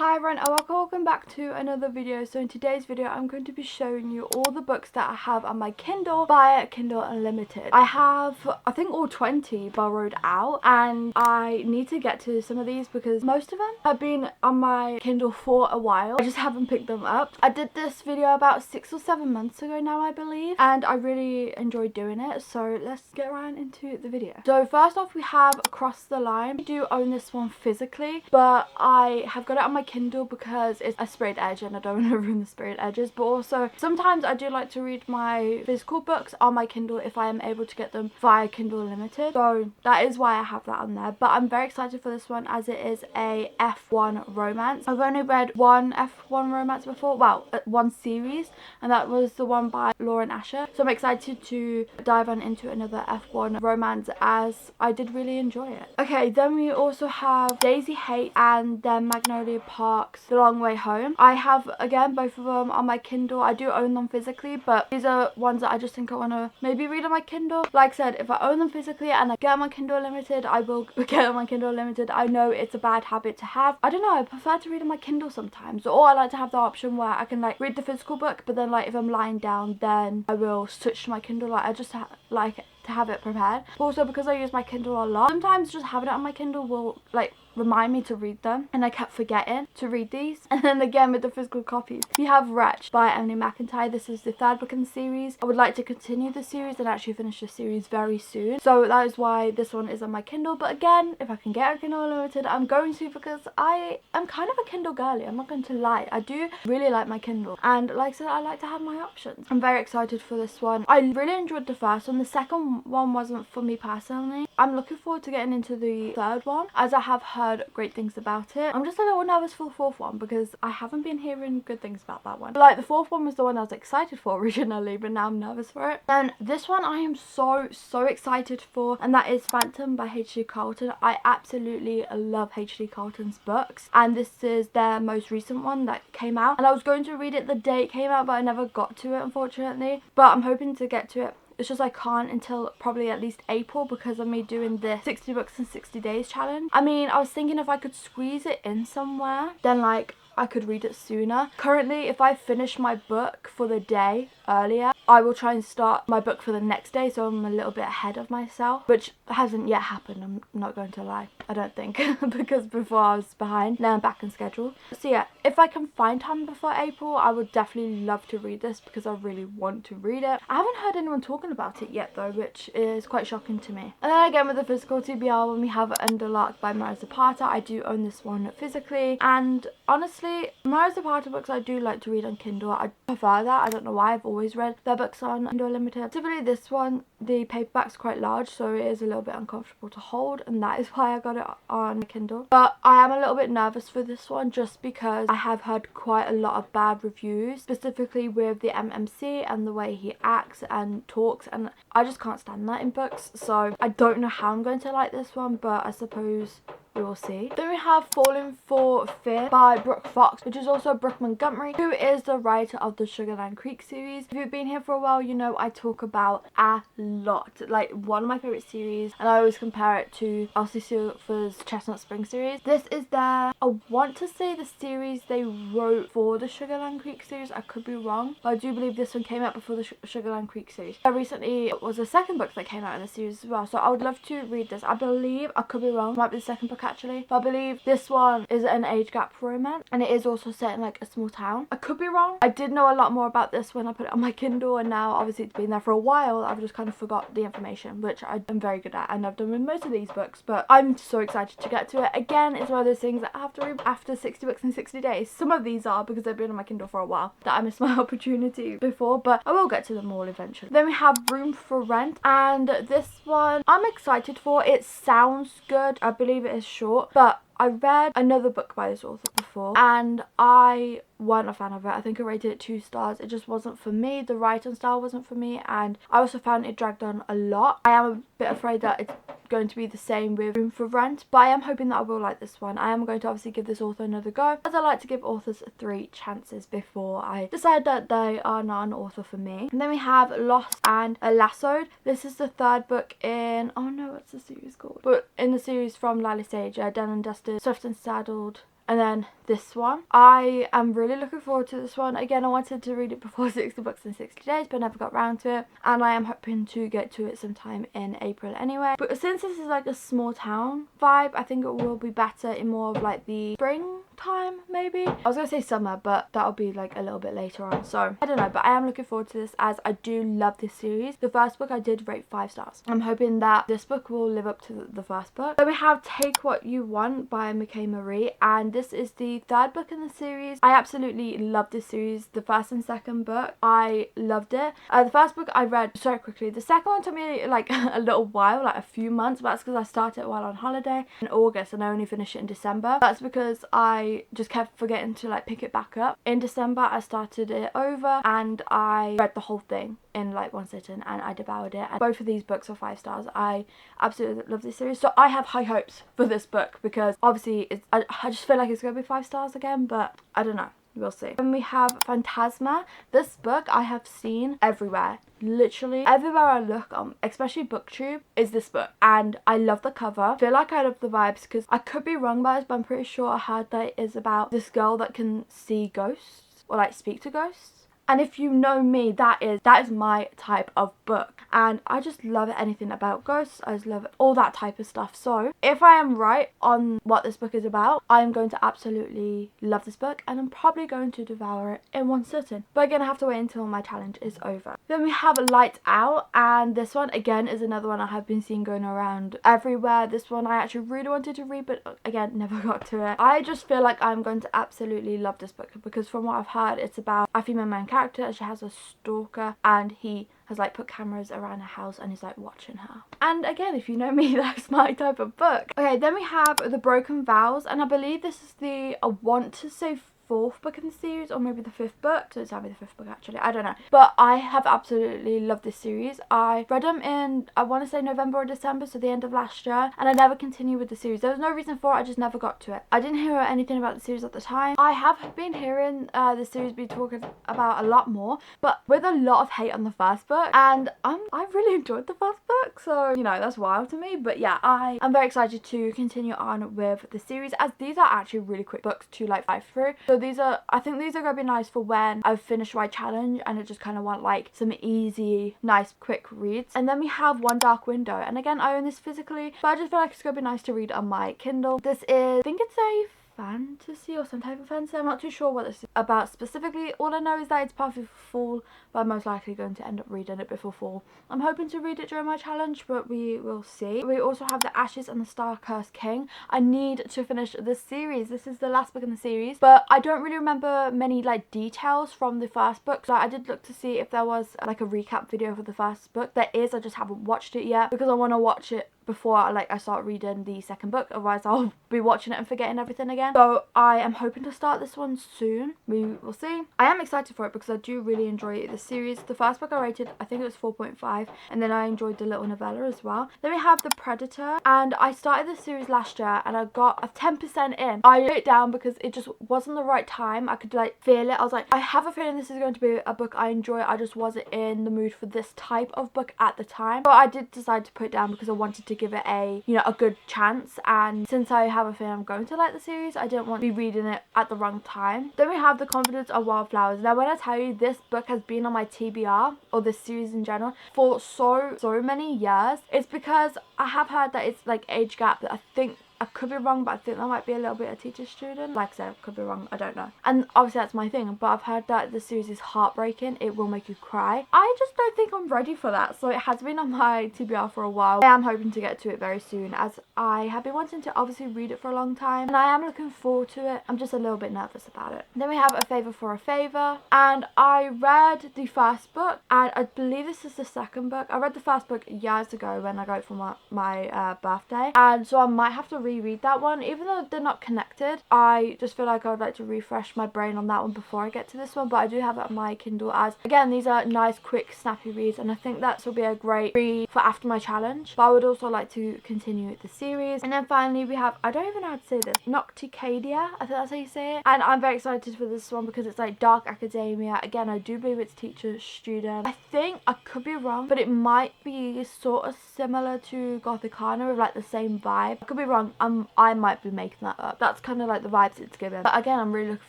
Hi everyone and welcome back to another video. So in today's video I'm going to be showing you all the books that I have on my Kindle via Kindle Unlimited. I have I think all 20 borrowed out and I need to get to some of these because most of them have been on my Kindle for a while. I just haven't picked them up. I did this video about 6 or 7 months ago now I believe, and I really enjoyed doing it, so let's get right into the video. So first off we have Across the Line. I do own this one physically, but I have got it on my Kindle because it's a sprayed edge and I don't want to ruin the sprayed edges, but also sometimes I do like to read my physical books on my Kindle if I am able to get them via Kindle Unlimited, so that is why I have that on there. But I'm very excited for this one as it is a F1 romance. I've only read one F1 romance before, well, one series, and that was the one by Lauren Asher, so I'm excited to dive on into another F1 romance as I did really enjoy it. Okay, then we also have Daisy Hate and then Magnolia Park's The Long Way Home. I have again both of them on my Kindle. I do own them physically, but these are ones that I just think I want to maybe read on my Kindle. Like I said, if I own them physically and I get them on Kindle Unlimited, I will get them on Kindle Unlimited. I know it's a bad habit to have. I don't know, I prefer to read on my Kindle sometimes, or I like to have the option where I can like read the physical book, but then like if I'm lying down then I will switch to my Kindle. Like I just like to have it prepared. Also because I use my Kindle a lot, sometimes just having it on my Kindle will like remind me to read them, and I kept forgetting to read these. And then again with the physical copies, we have Wretch by Emily McIntyre. This is the third book in the series. I would like to continue the series and actually finish the series very soon, so that is why this one is on my Kindle. But again, if I can get a Kindle Unlimited, I'm going to, because I am kind of a Kindle girly, I'm not going to lie. I do really like my Kindle, and like I said, I like to have my options. I'm very excited for this one. I really enjoyed the first one. The second one wasn't for me personally. I'm looking forward to getting into the third one as I have heard great things about it. I'm just a little nervous for the fourth one because I haven't been hearing good things about that one. Like the fourth one was the one I was excited for originally, but now I'm nervous for it. Then this one I am so excited for, and that is Phantom by H.D. Carlton. I absolutely love H.D. Carlton's books, and this is their most recent one that came out, and I was going to read it the day it came out, but I never got to it unfortunately. But I'm hoping to get to it. It's just I can't until probably at least April because of me doing the 60 books in 60 days challenge. I mean, I was thinking if I could squeeze it in somewhere, then like I could read it sooner. Currently, if I finish my book for the day earlier, I will try and start my book for the next day, so I'm a little bit ahead of myself, which hasn't yet happened, I'm not going to lie, I don't think, because before I was behind, now I'm back in schedule. So yeah, if I can find time before April, I would definitely love to read this because I really want to read it. I haven't heard anyone talking about it yet though, which is quite shocking to me. And then again with the physical TBR, when we have Underlark by Mara Zapata, I do own this one physically, and honestly, Mara Zapata books I do like to read on Kindle. I prefer that. I don't know why, I've always read their books on Kindle Unlimited. Typically this one, the paperback's quite large, so it is a little bit uncomfortable to hold, and that is why I got it on Kindle. But I am a little bit nervous for this one just because I have heard quite a lot of bad reviews, specifically with the MMC and the way he acts and talks, and I just can't stand that in books, so I don't know how I'm going to like this one, but I suppose we will see. Then we have Falling for Fear by Brooke Fox, which is also Brooke Montgomery, who is the writer of the Sugarland Creek series. If you've been here for a while, you know I talk about a lot, like one of my favourite series, and I always compare it to Elsie Silver's Chestnut Spring series. This is their, I want to say the series they wrote for the Sugarland Creek series, I could be wrong, but I do believe this one came out before the Sugarland Creek series. Recently it was the second book that came out in the series as well, so I would love to read this. I believe, I could be wrong, might be the second book actually, but I believe this one is an age gap romance, and it is also set in like a small town. I could be wrong. I did know a lot more about this when I put it on my Kindle, and now obviously it's been there for a while, I've just kind of forgot the information, which I am very good at, and I've done with most of these books. But I'm so excited to get to it. Again, it's one of those things that I have to read after 60 books in 60 days. Some of these are because they've been on my Kindle for a while that I missed my opportunity before, but I will get to them all eventually. Then we have Room for Rent, and this one I'm excited for. It sounds good. I believe it is short, but I read another book by this author before and I weren't a fan of it. I think I rated it 2 stars. It just wasn't for me. The writing style wasn't for me, and I also found it dragged on a lot. I am a bit afraid that it's going to be the same with Room for Rent, but I am hoping that I will like this one. I am going to obviously give this author another go, as I like to give authors 3 chances before I decide that they are not an author for me. And then we have Lost and Lassoed. This is the third book in, oh no, what's the series called? But in the series from Lily Sage, Done and Dusted, Swift and Saddled, And then this one, I am really looking forward to this one. Again, I wanted to read it before 60 books in 60 days, but never got around to it, and I am hoping to get to it sometime in April anyway. But since this is like a small town vibe, I think it will be better in more of like the spring time, maybe. I was gonna say summer, but that'll be like a little bit later on, so I don't know. But I am looking forward to this, as I do love this series. The first book I did rate 5 stars. I'm hoping that this book will live up to the first book. Then we have Take What You Want by McKay Marie, and this is the third book in the series. I absolutely love this series. The first and second book, I loved it. The first book I read so quickly. The second one took me like a little while, like a few months, but that's because I started it while on holiday in August and I only finished it in December. That's because I just kept forgetting to like pick it back up. In December I started it over and I read the whole thing in like one sitting and I devoured it. And both of these books are 5 stars. I absolutely love this series, so I have high hopes for this book, because obviously I just feel like it's gonna be 5 stars again, but I don't know. We'll see. Then we have Phantasma. This book I have seen everywhere. Literally everywhere I look, especially booktube, is this book, and I love the cover. I feel like I love the vibes, because I could be wrong by this, but I'm pretty sure I heard that it is about this girl that can see ghosts or like speak to ghosts. And if you know me, that is my type of book, and I just love anything about ghosts. I just love all that type of stuff. So if I am right on what this book is about, I'm going to absolutely love this book, and I'm probably going to devour it in one sitting. But again, I have to wait until my challenge is over. Then we have Lights Out, and this one again is another one I have been seeing going around everywhere. This one I actually really wanted to read, but again, never got to it. I just feel like I'm going to absolutely love this book, because from what I've heard, it's about a female main character. She has a stalker, and he has like put cameras around her house and he's like watching her. And again, if you know me, that's my type of book. Okay, then we have The Broken Vows, and I believe this is the, I want to say, 4th book in the series, or maybe the 5th book. So it's probably the 5th book actually, I don't know. But I have absolutely loved this series. I read them in, I want to say November or December, so the end of last year, and I never continued with the series. There was no reason for it, I just never got to it. I didn't hear anything about the series at the time. I have been hearing the series be talked about a lot more, but with a lot of hate on the first book, and I really enjoyed the first book, so you know, that's wild to me. But yeah, I am very excited to continue on with the series, as these are actually really quick books to like fight through. So I think these are going to be nice for when I've finished my challenge and I just kind of want like some easy, nice, quick reads. And then we have One Dark Window, and again, I own this physically, but I just feel like it's going to be nice to read on my Kindle. This is, I think it's a fantasy or some type of fantasy. I'm not too sure what this is about specifically. All I know is that it's perfect for fall, but I'm most likely going to end up reading it before fall. I'm hoping to read it during my challenge, but we will see. We also have The Ashes and the Star-Cursed King. I need to finish this series. This is the last book in the series, but I don't really remember many like details from the first book, so I did look to see if there was like a recap video for the first book. There is, I just haven't watched it yet, because I want to watch it before I start reading the second book, otherwise I'll be watching it and forgetting everything again. So I am hoping to start this one soon. We will see. I am excited for it because I do really enjoy this series. The first book I rated, I think it was 4.5, and then I enjoyed the little novella as well. Then we have The Predator, and I started this series last year and I got a 10% in. I put it down because it just wasn't the right time. I could like feel it. I was like, I have a feeling this is going to be a book I enjoy. I just wasn't in the mood for this type of book at the time, but I did decide to put it down because I wanted to give it a, you know, a good chance. And since I have a feeling I'm going to like the series, I didn't want to be reading it at the wrong time. Then we have The Confidence of Wildflowers. Now when I tell you, this book has been on my TBR, or this series in general, for so many years, it's because I have heard that it's like age gap that I think, I could be wrong, but I think that might be a little bit a teacher student. Like I said, I could be wrong, I don't know. And obviously that's my thing, but I've heard that the series is heartbreaking. It will make you cry. I just don't think I'm ready for that, so it has been on my TBR for a while. I am hoping to get to it very soon, as I have been wanting to obviously read it for a long time, and I am looking forward to it. I'm just a little bit nervous about it. Then we have A Favour for a Favour, and I read the first book, and I believe this is the second book. I read the first book years ago when I got it for my birthday, and so I might have to reread that one. Even though they're not connected, I just feel like I would like to refresh my brain on that one before I get to this one. But I do have it on my Kindle, as again, these are nice, quick, snappy reads, and I think that will be a great read for after my challenge. But I would also like to continue the series. And then finally we have, I don't even know how to say this, Nocticadia, I think that's how you say it. And I'm very excited for this one because it's like dark academia. Again, I do believe it's teacher student. I think, I could be wrong, but it might be sort of similar to Gothicana with like the same vibe. I could be wrong. I might be making that up. That's kind of like the vibes it's given. But again, I'm really looking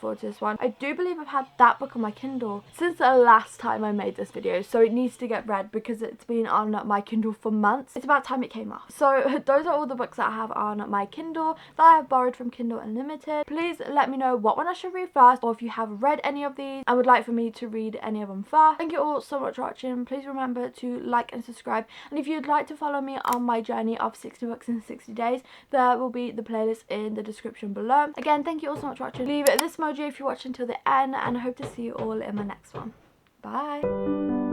forward to this one. I do believe I've had that book on my Kindle since the last time I made this video, so it needs to get read because it's been on my Kindle for months. It's about time it came off. So those are all the books that I have on my Kindle that I have borrowed from Kindle Unlimited. Please let me know what one I should read first, or if you have read any of these and would like for me to read any of them first. Thank you all so much for watching. Please remember to like and subscribe, and if you'd like to follow me on my journey of 60 books in 60 days, there will be the playlist in the description below. Again, thank you all so much for watching. Leave this emoji if you watch until the end, and I hope to see you all in my next one. Bye.